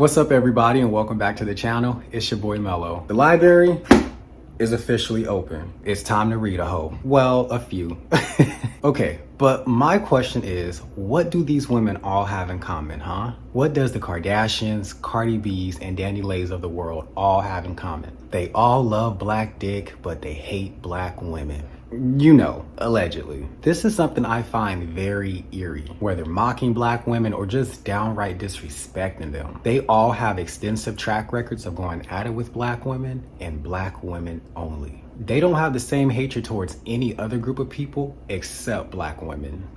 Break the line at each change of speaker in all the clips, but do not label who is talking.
What's up, everybody, and welcome back to the channel. It's your boy Mello. The library is officially open. It's time to read a hoe. Well, a few. Okay, but my question is, what do these women all have in common, huh? What does the Kardashians, Cardi B's, and DaniLeighs of the world all have in common? They all love black dick, but they hate black women. You know, allegedly. This is something I find very eerie, whether mocking black women or just downright disrespecting them. They all have extensive track records of going at it with black women and black women only. They don't have the same hatred towards any other group of people except black women.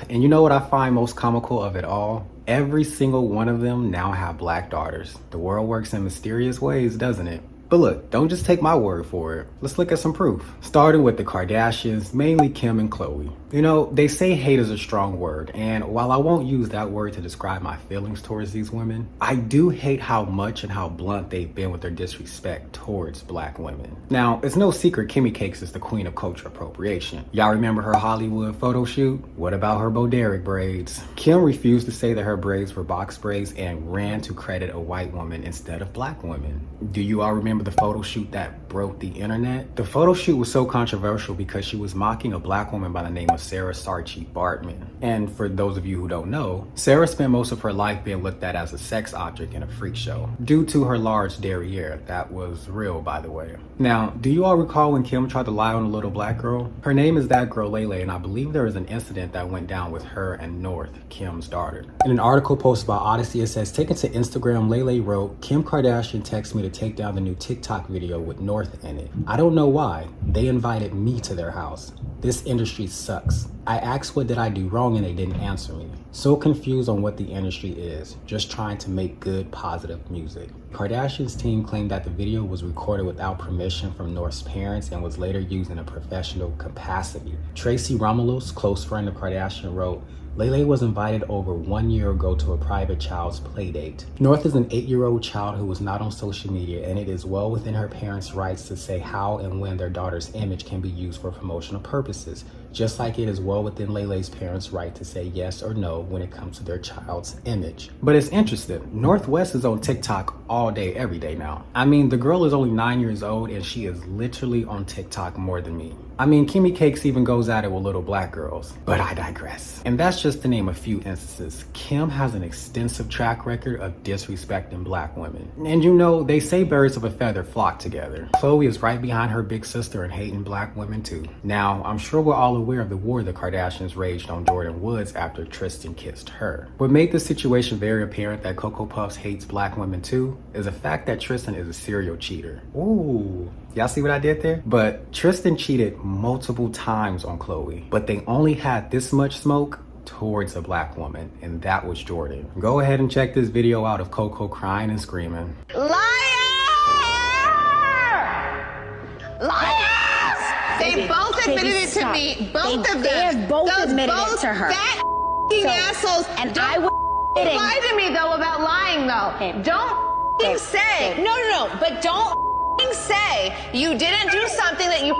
And you know what I find most comical of it all? Every single one of them now have black daughters. The world works in mysterious ways, doesn't it? But look, don't just take my word for it. Let's look at some proof. Starting with the Kardashians, mainly Kim and Khloe. You know, they say hate is a strong word, and while I won't use that word to describe my feelings towards these women, I do hate how much and how blunt they've been with their disrespect towards black women. Now, it's no secret Kimmy Cakes is the queen of culture appropriation. Y'all remember her Hollywood photo shoot? What about her Bo Derek braids? Kim refused to say that her braids were box braids and ran to credit a white woman instead of black women. Do you all remember the photo shoot that broke the internet? The photo shoot was so controversial because she was mocking a black woman by the name of Sarah Sarchi Bartman. And for those of you who don't know, Sarah spent most of her life being looked at as a sex object in a freak show due to her large derriere. That was real, by the way. Now, do you all recall when Kim tried to lie on a little black girl? Her name is that girl Leigh, and I believe there was an incident that went down with her and North, Kim's daughter. In an article posted by Odyssey, it says, taken to Instagram, Leigh wrote, Kim Kardashian texted me to take down the new TikTok video with North in it. I don't know why. They invited me to their house. This industry sucks. I asked what did I do wrong and they didn't answer me. So confused on what the industry is, just trying to make good, positive music. Kardashian's team claimed that the video was recorded without permission from North's parents and was later used in a professional capacity. Tracy Romulus, close friend of Kardashian, wrote, Leigh was invited over 1 year ago to a private child's play date. North is an 8-year-old child who was not on social media, and it is well within her parents' rights to say how and when their daughter's image can be used for promotional purposes, just like it is well within Leigh's parents' right to say yes or no when it comes to their child's image. But it's interesting, Northwest is on TikTok all day, every day now. I mean, the girl is only 9 years old and she is literally on TikTok more than me. I mean, Kimmy Cakes even goes at it with little black girls, but I digress. And that's just to name a few instances. Kim has an extensive track record of disrespecting black women. And you know, they say birds of a feather flock together. Khloe is right behind her big sister and hating black women too. Now, I'm sure we're all aware of the war the Kardashians raged on Jordyn Woods after Tristan kissed her. What made the situation very apparent that Cocoa Puffs hates black women too is the fact that Tristan is a serial cheater. Ooh. Y'all see what I did there? But Tristan cheated multiple times on Khloe, but they only had this much smoke towards a black woman, and that was Jordyn. Go ahead and check this video out of Coco crying and screaming.
Liar! Liars! They both admitted it to me. Both of them.
They have both admitted it to her.
Fat assholes.
And I was
lie to me though about lying though.
Okay.
Don't say. No. But don't say you didn't do something that you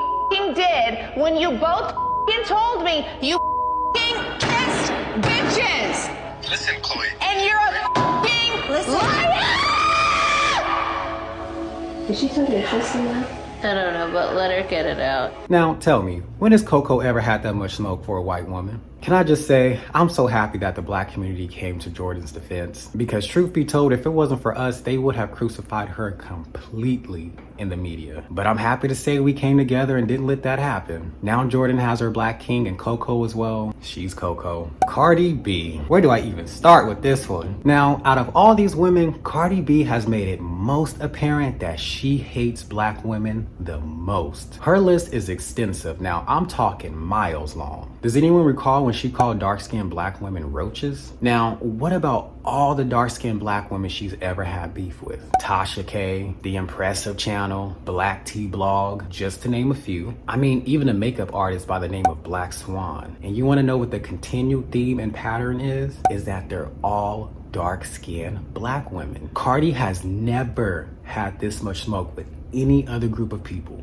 did when you both told me you kissed bitches.
Listen, Khloe.
And you're a liar!
Did she tell you to kiss someone?
I don't know, but let her get it out.
Now, tell me, when has Coco ever had that much smoke for a white woman? Can I just say, I'm so happy that the black community came to Jordyn's defense. Because truth be told, if it wasn't for us, they would have crucified her completely in the media. But I'm happy to say we came together and didn't let that happen. Now Jordyn has her black king and Coco as well. She's Coco. Cardi B. Where do I even start with this one? Now, out of all these women, Cardi B has made it most apparent that she hates black women the most. Her list is extensive. Now, I'm talking miles long. Does anyone recall when she called dark-skinned black women roaches? Now, what about all the dark-skinned black women she's ever had beef with? Tasha K, The Impressive Channel, Black Tea Blog, just to name a few. I mean, even a makeup artist by the name of Black Swan. And you want to know what the continued theme and pattern is that they're all dark-skinned black women. Cardi has never had this much smoke with any other group of people,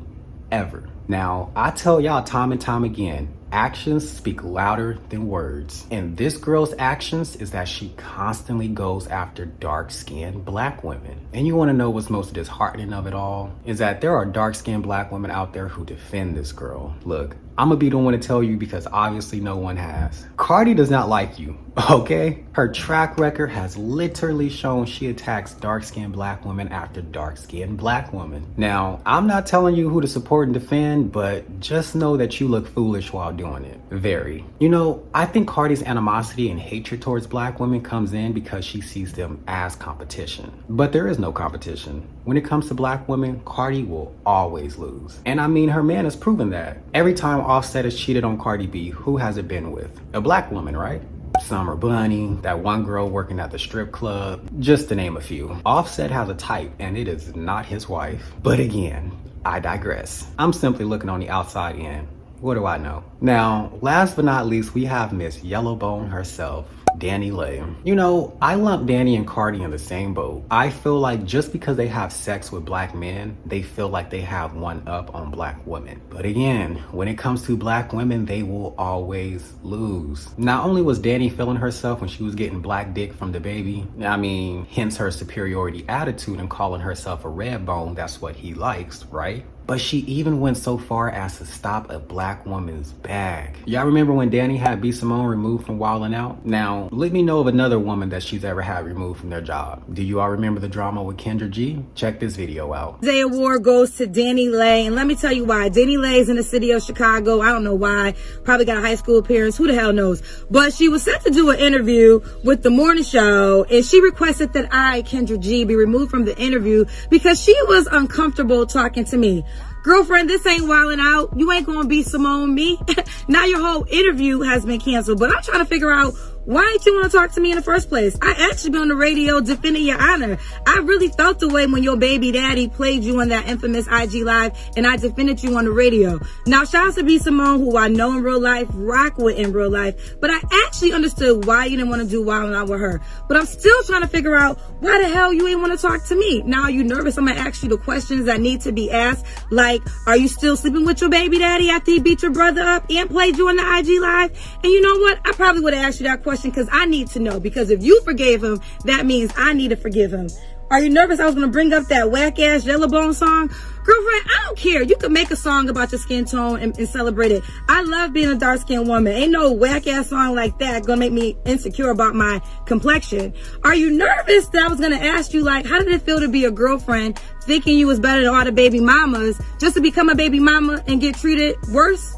ever. Now, I tell y'all time and time again, actions speak louder than words. And this girl's actions is that she constantly goes after dark-skinned black women. And you want to know what's most disheartening of it all? Is that there are dark-skinned black women out there who defend this girl. Look, I'm gonna be the one to tell you because obviously no one has. Cardi does not like you, okay? Her track record has literally shown she attacks dark-skinned black women after dark-skinned black women. Now, I'm not telling you who to support and defend, but just know that you look foolish while doing it. Very. You know, I think Cardi's animosity and hatred towards black women comes in because she sees them as competition. But there is no competition. When it comes to black women, Cardi will always lose. And I mean, her man has proven that. Every time Offset has cheated on Cardi B, who has it been with? A black woman, right? Summer Bunny, that one girl working at the strip club, just to name a few. Offset has a type, and it is not his wife. But again, I digress. I'm simply looking on the outside in. What do I know? Now, last but not least, we have Miss Yellowbone herself, DaniLeigh. You know, I lump Dani and Cardi in the same boat. I feel like just because they have sex with black men, they feel like they have one up on black women. But again, when it comes to black women, they will always lose. Not only was Dani feeling herself when she was getting black dick from the baby, I mean, hence her superiority attitude and calling herself a red bone, that's what he likes, right? But she even went so far as to stop a black woman's bag. Y'all remember when Dani had B. Simone removed from Wildin' Out? Now, let me know of another woman that she's ever had removed from their job. Do you all remember the drama with Kendra G? Check this video out.
The award goes to DaniLeigh, and let me tell you why. DaniLeigh is in the city of Chicago. I don't know why. Probably got a high school appearance. Who the hell knows? But she was set to do an interview with The Morning Show, and she requested that I, Kendra G, be removed from the interview because she was uncomfortable talking to me. Girlfriend, this ain't wildin' out. You ain't gonna be Simone me. Now your whole interview has been canceled, but I'm trying to figure out why didn't you want to talk to me in the first place? I actually been on the radio defending your honor. I really felt the way when your baby daddy played you on that infamous IG Live and I defended you on the radio. Now, shout out to B. Simone, who I know in real life, rock with in real life, but I actually understood why you didn't want to do Wildin' Out with her. But I'm still trying to figure out why the hell you ain't want to talk to me. Now, are you nervous? I'm going to ask you the questions that need to be asked. Like, are you still sleeping with your baby daddy after he beat your brother up and played you on the IG Live? And you know what? I probably would have asked you that question because I need to know, because if you forgave him, that means I need to forgive him. Are you nervous I was going to bring up that whack-ass Yellowbone song? Girlfriend, I don't care. You can make a song about your skin tone and celebrate it. I love being a dark-skinned woman. Ain't no whack-ass song like that going to make me insecure about my complexion. Are you nervous that I was going to ask you, like, how did it feel to be a girlfriend thinking you was better than all the baby mamas just to become a baby mama and get treated worse?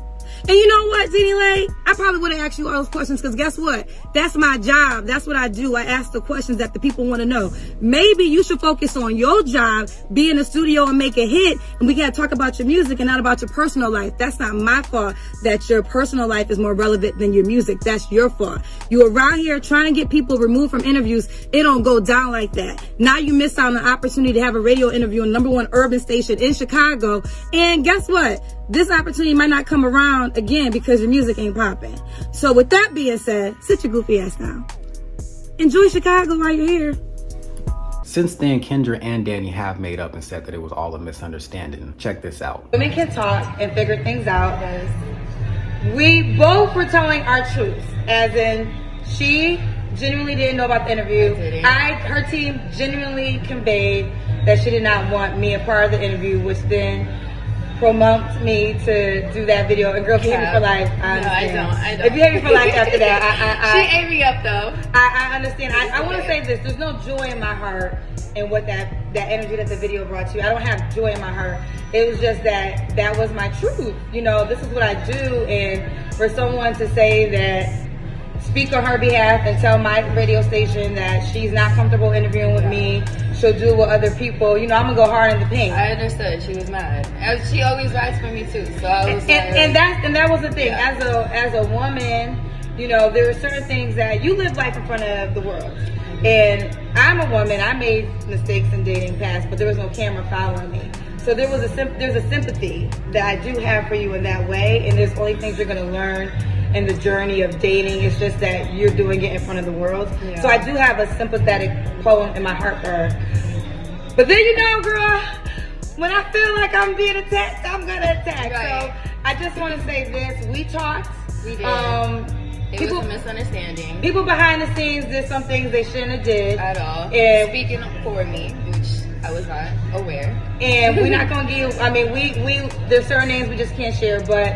And you know what, DaniLeigh? I probably would have asked you all those questions because guess what? That's my job. That's what I do. I ask the questions that the people want to know. Maybe you should focus on your job, be in the studio and make a hit, and we got to talk about your music and not about your personal life. That's not my fault that your personal life is more relevant than your music. That's your fault. You around here trying to get people removed from interviews. It don't go down like that. Now you miss out on the opportunity to have a radio interview on #1 urban station in Chicago. And guess what? This opportunity might not come around again because your music ain't popping. So with that being said, sit your goofy ass down. Enjoy Chicago while you're here.
Since then, Kendra and Dani have made up and said that it was all a misunderstanding. Check this out.
Women can talk and figure things out. We both were telling our truths, as in she genuinely didn't know about the interview. Her team genuinely conveyed that she did not want me a part of the interview, which then promotes me to do that video. And girl, if you hate me for life, I don't. If you hate me for life after that,
she ate me up though.
I understand. I want to say this. There's no joy in my heart in what that energy that the video brought you. I don't have joy in my heart. It was just that was my truth. You know, this is what I do. And for someone to say that, speak on her behalf and tell my radio station that she's not comfortable interviewing with me, she'll do it with other people, you know, I'm gonna go hard in the paint.
I understood. She was mad. She always rides for me too. So I was
and that was the thing. Yeah. As a woman, you know, there are certain things that you live life in front of the world. And I'm a woman. I made mistakes in dating past, but there was no camera following me. So there's a sympathy that I do have for you in that way. And there's only things you're gonna learn in the journey of dating. It's just that you're doing it in front of the world. Yeah. So I do have a sympathetic poem in my heart for her. But then, you know, girl, when I feel like I'm being attacked, I'm gonna attack. Right. So I just want to say this. We talked.
We did. It was a misunderstanding.
People behind the scenes did some things they shouldn't have did.
At all.
And
speaking for me, which I was not aware.
And we're not gonna give, I mean, we there's certain names we just can't share, but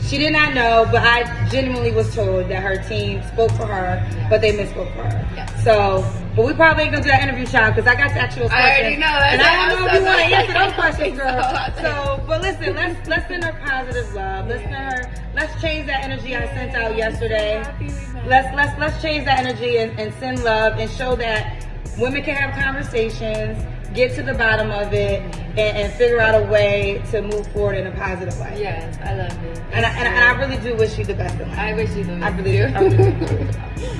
she did not know, but I genuinely was told that her team spoke for her, but they misspoke for her.
Yeah.
So, but we probably ain't gonna do that interview, child, because I got to ask you those questions.
I already know.
And I don't know if you want to answer those questions, girl.
So,
So, but listen, let's send her positive love. Let's change that energy I sent out yesterday. Let's change that energy and send love and show that women can have conversations, get to the bottom of it, and figure out a way to move forward in a positive way.
Yes, I love it.
And I really do wish you the best in life.
I wish you the best.
I really do.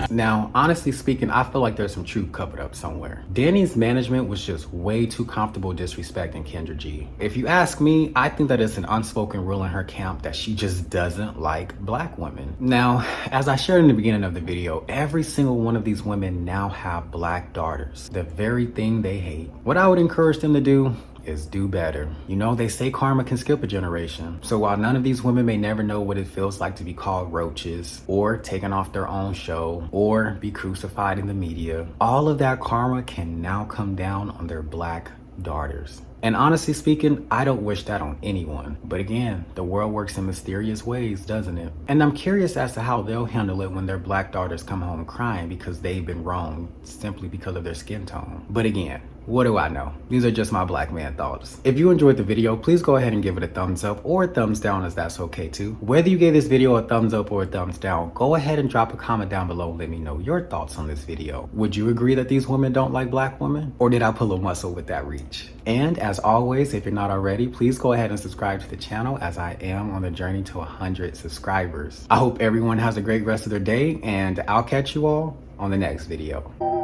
Now, honestly speaking, I feel like there's some truth covered up somewhere. Danny's management was just way too comfortable disrespecting Kendra G. If you ask me, I think that it's an unspoken rule in her camp that she just doesn't like black women. Now, as I shared in the beginning of the video, every single one of these women now have black daughters, the very thing they hate. What I would encourage them to do is do better. You know, they say karma can skip a generation. So while none of these women may never know what it feels like to be called roaches, or taken off their own show, or be crucified in the media, all of that karma can now come down on their black daughters. And honestly speaking, I don't wish that on anyone. But again, the world works in mysterious ways, doesn't it? And I'm curious as to how they'll handle it when their black daughters come home crying because they've been wronged simply because of their skin tone. But again, what do I know? These are just my black man thoughts. If you enjoyed the video, please go ahead and give it a thumbs up or a thumbs down, as that's okay too. Whether you gave this video a thumbs up or a thumbs down, go ahead and drop a comment down below and let me know your thoughts on this video. Would you agree that these women don't like black women? Or did I pull a muscle with that reach? And as always, if you're not already, please go ahead and subscribe to the channel, as I am on the journey to 100 subscribers. I hope everyone has a great rest of their day, and I'll catch you all on the next video.